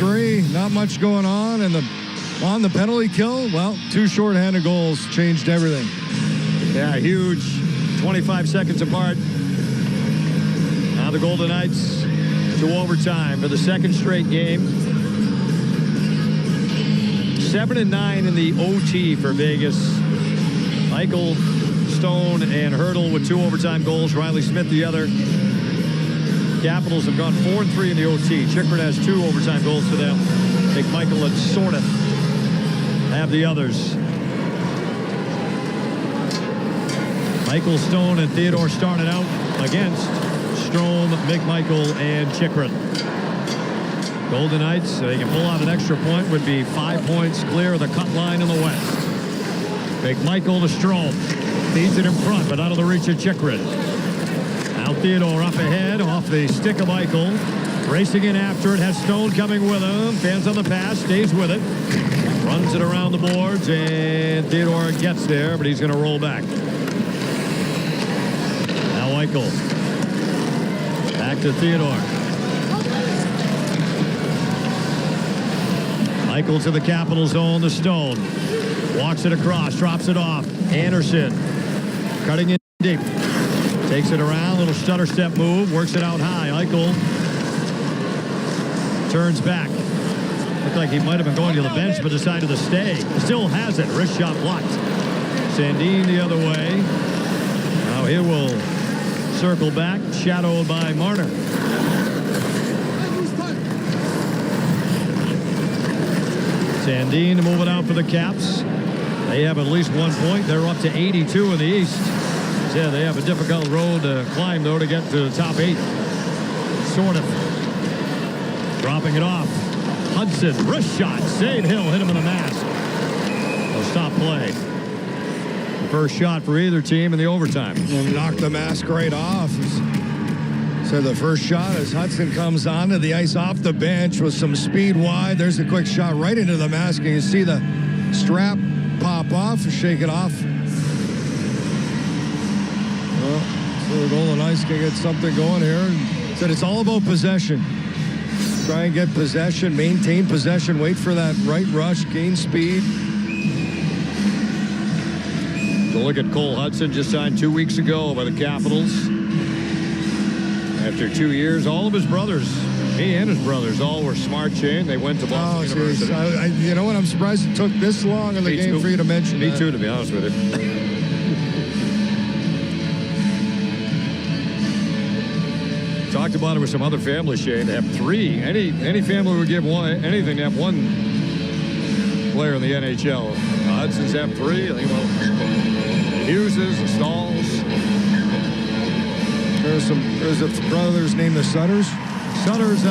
3, not much going on. And on the penalty kill, well, 2 shorthanded goals changed everything. Yeah, huge. 25 seconds apart. Now the Golden Knights to overtime for the second straight game. 7-9 in the OT for Vegas. Eichel, Stone, and Hertl with 2 overtime goals. Riley Smith the other. Capitals have gone 4-3 in the OT. Chychrun has 2 overtime goals for them. McMichael and Sorta have the others. Michael, Stone, and Theodore started out against Strome, McMichael, and Chychrun. Golden Knights, they can pull out an extra point, would be 5 points clear of the cut line in the West. McMichael to Strome. Feeds it in front, but out of the reach of Chychrun. Now Theodore up ahead, off the stick of Eichel. Racing in after it, has Stone coming with him. Fans on the pass, stays with it. Runs it around the boards, and Theodore gets there, but he's going to roll back. Now Eichel. Back to Theodore. Eichel to the Capital zone, to Stone. Walks it across, drops it off. Anderson cutting in deep. Takes it around, little stutter step move, works it out high. Eichel turns back. Looked like he might have been going to the bench, but decided to stay. Still has it. Wrist shot blocked. Sandin the other way. Now he will circle back, shadowed by Marner. Sandin to move it out for the Caps. They have at least 1 point. They're up to 82 in the East. Yeah, they have a difficult road to climb, though, to get to the top 8. Sort of. Dropping it off. Hudson, wrist shot. Save Hill, hit him in the mask. They'll stop play. The first shot for either team in the overtime. And knocked the mask right off. So the first shot as Hudson comes onto the ice off the bench with some speed wide. There's a quick shot right into the mask, and you see the strap pop off, shake it off. Well, so the Golden Knights can get something going here. Said it's all about possession. Try and get possession, maintain possession, wait for that right rush, gain speed. So look at Cole Hudson, just signed 2 weeks ago by the Capitals. After 2 years, all of his brothers, he and his brothers, all were smart chain. They went to Boston University. You know what? I'm surprised it took this long in the game for you to mention Me that. too, to be honest with you. Talked about it with some other families, Shane. To have 3. Any family would give anything to have 1 player in the NHL. Hudson's have 3. I think about Hughes' and Stahls. There's a brothers named the Sutters. Sutters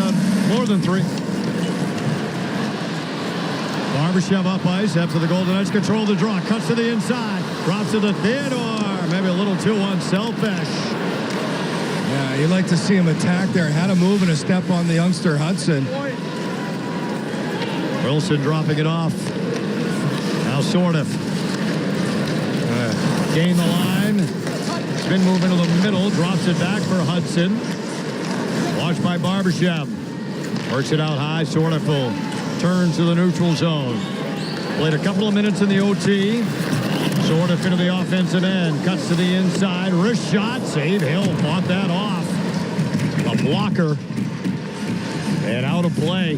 more than 3. Barbashev up ice. After the Golden Knights control the draw. Cuts to the inside. Drops to the Theodore. Maybe a little too unselfish. Yeah, you'd like to see him attack there. Had a move and a step on the youngster Hudson. Wilson dropping it off. Now Sordiff. Gain the line. Spin move into the middle. Drops it back for Hudson. Watched by Barbashev. Works it out high. Sordiff will turn to the neutral zone. Played a couple of minutes in the OT. Sordiff into the offensive end. Cuts to the inside. Wrist shot. Save Hill. Fought that off. A blocker. And out of play.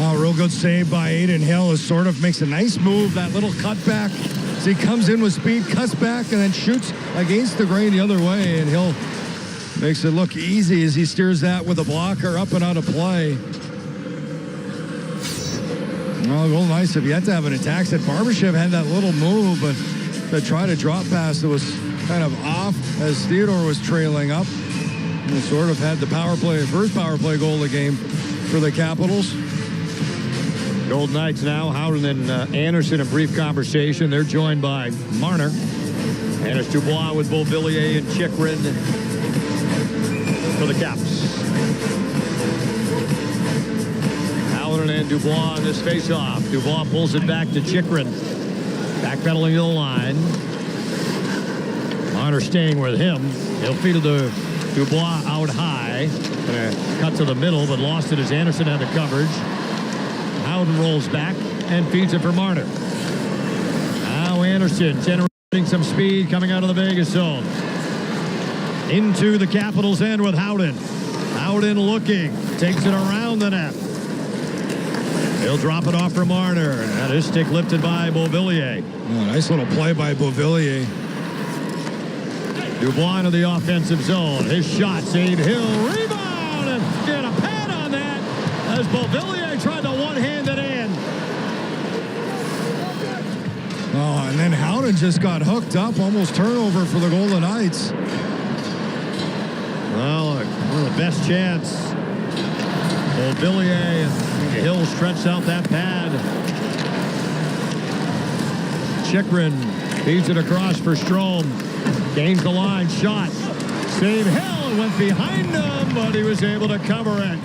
Oh, real good save by Adin Hill. As Sordiff makes a nice move. That little cutback. So he comes in with speed, cuts back, and then shoots against the grain the other way. And Hill makes it look easy as he steers that with a blocker up and out of play. Well, Golden Knights have yet to have an attack. Said Barbashev had that little move, but to try to drop pass that was kind of off as Theodore was trailing up. And sort of had the first power play goal of the game for the Capitals. Golden Knights now. Howden and Anderson, a brief conversation. They're joined by Marner. And it's Dubois with Beauvillier and Chychrun for the Caps. Howden and Dubois on this face-off. Dubois pulls it back to Chychrun. Backpedaling to the line. Marner staying with him. He'll feed it to Dubois out high. Cut to the middle, but lost it as Anderson had the coverage. Howden rolls back and feeds it for Marner. Now Anderson generating some speed coming out of the Vegas zone. Into the Capitals' end with Howden. Howden looking. Takes it around the net. He'll drop it off for Marner. And his stick lifted by Beauvillier. Oh, nice little play by Beauvillier. Dubois into the offensive zone. His shot, save Hill. Rebound! And get a pad on that as Beauvillier tried to one-hand it in. Oh, and then Howden just got hooked up. Almost turnover for the Golden Knights. Well, one of the best chance. Beauvillier and Hill stretched out that pad. Chychrun feeds it across for Strome. Gains the line, shot. Save Hill, went behind him, but he was able to cover it.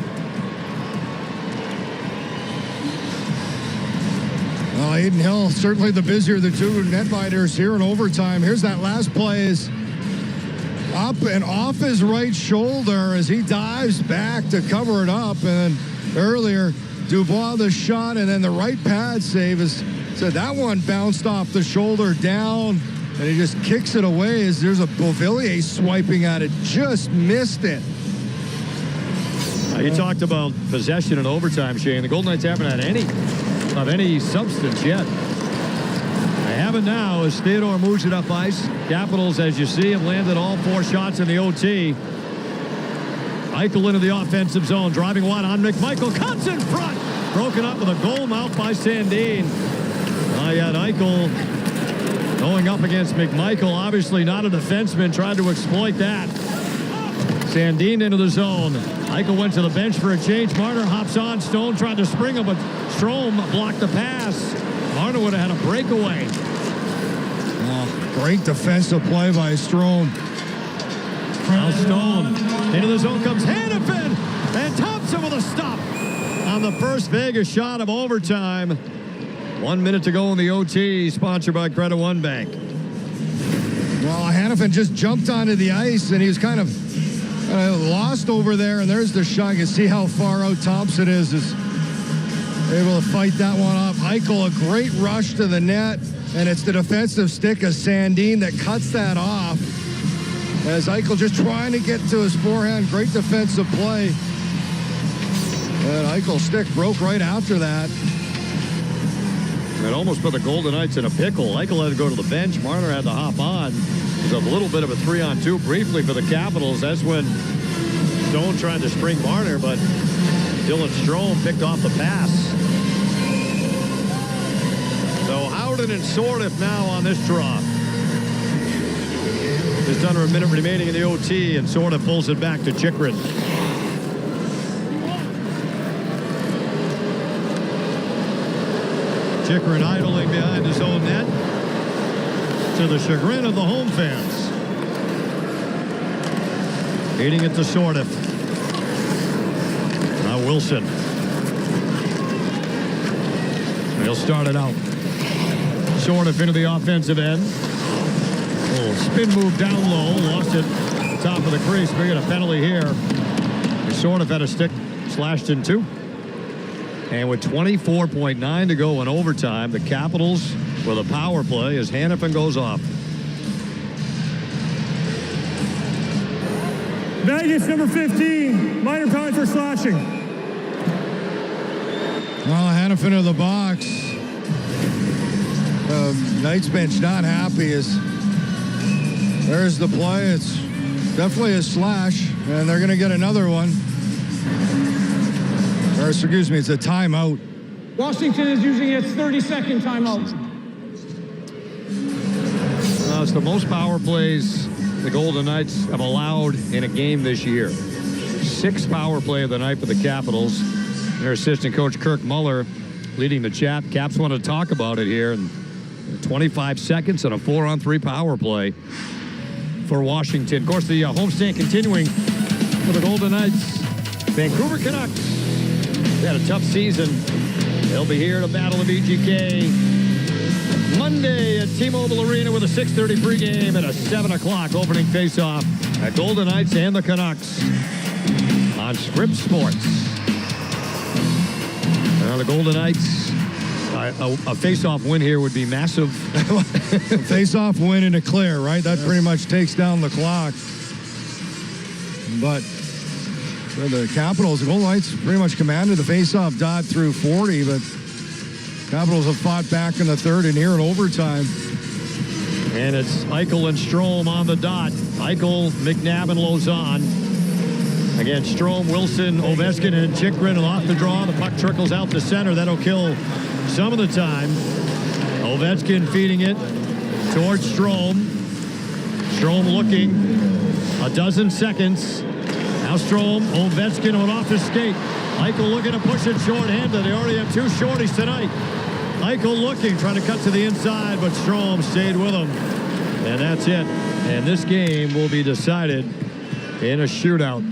Well, Aiden Hill, certainly the busier of the two netminders here in overtime. Here's that last play is up and off his right shoulder as he dives back to cover it up. And then earlier, Dubois the shot and then the right pad save is said that one bounced off the shoulder down and he just kicks it away as there's a Beauvillier swiping at it. Just missed it. You talked about possession in overtime, Shane. The Golden Knights haven't had any of any substance yet. They have it now as Theodore moves it up ice. Capitals, as you see, have landed all 4 shots in the OT. Eichel into the offensive zone, driving wide on McMichael. Cuts in front. Broken up with a goal mouth by Sandin. Yet Eichel going up against McMichael. Obviously not a defenseman. Tried to exploit that. Sandin into the zone. Eichel went to the bench for a change. Marner hops on. Stone tried to spring him, but Strome blocked the pass. Marner would have had a breakaway. Oh, great defensive play by Strome. Now Stone into the zone comes Hannafin, and Thompson with a stop on the first Vegas shot of overtime. 1 minute to go in the OT, sponsored by Credit One Bank. Well, Hannafin just jumped onto the ice, and he was kind of lost over there, and there's the shot. You can see how far out Thompson is able to fight that one off. Eichel, a great rush to the net, and it's the defensive stick of Sandin that cuts that off. As Eichel just trying to get to his forehand. Great defensive play. And Eichel's stick broke right after that. It almost put the Golden Knights in a pickle. Eichel had to go to the bench. Marner had to hop on. It was a little bit of a 3-on-2 briefly for the Capitals. That's when Stone tried to spring Marner, but Dylan Strome picked off the pass. So Howden and Sordiff now on this draw. There's under a minute remaining in the OT, and Sordiff pulls it back to Chychrun. Chychrun idling behind his own net to the chagrin of the home fans. Feeding it to Sordiff. Now Wilson. He'll start it out. Sordiff into the offensive end. Little spin move down low. Lost it at the top of the crease. We get a penalty here. Sordiff had a stick slashed in two. And with 24.9 to go in overtime, the Capitals with a power play as Hannafin goes off. Vegas, number 15, minor penalty for slashing. Well, Hannafin in the box. Knights bench not happy as there's the play. It's definitely a slash, and they're going to get another one. Or, excuse me, it's a timeout. Washington is using its 30-second timeout. It's the most power plays the Golden Knights have allowed in a game this year. 6th power play of the night for the Capitals. Their assistant coach Kirk Muller leading the chat. Caps want to talk about it here. And 25 seconds and a 4-on-3 power play for Washington. Of course, the homestand continuing for the Golden Knights. Vancouver Canucks. They had a tough season. They'll be here to battle the VGK Monday at T-Mobile Arena with a 6:30 pregame and a 7 o'clock opening faceoff at Golden Knights and the Canucks on Scripps Sports. Well, the Golden Knights, a face-off win here would be massive. Face-off win and a clear, right? That pretty much takes down the clock. But for the Capitals, the Golden Knights pretty much commanded the face-off dot through 40, but Capitals have fought back in the third and here in overtime. And it's Eichel and Strome on the dot. Eichel, McNabb, and Lauzon. Again, Strome, Wilson, Ovechkin, and Chychrun off the draw. The puck trickles out the center. That'll kill some of the time. Ovechkin feeding it towards Strome. Strome looking. A dozen seconds. Now Strome, Ovechkin went off his skate. Eichel looking to push it short-handed. They already have 2 shorties tonight. Eichel looking, trying to cut to the inside, but Strome stayed with him. And that's it. And this game will be decided in a shootout.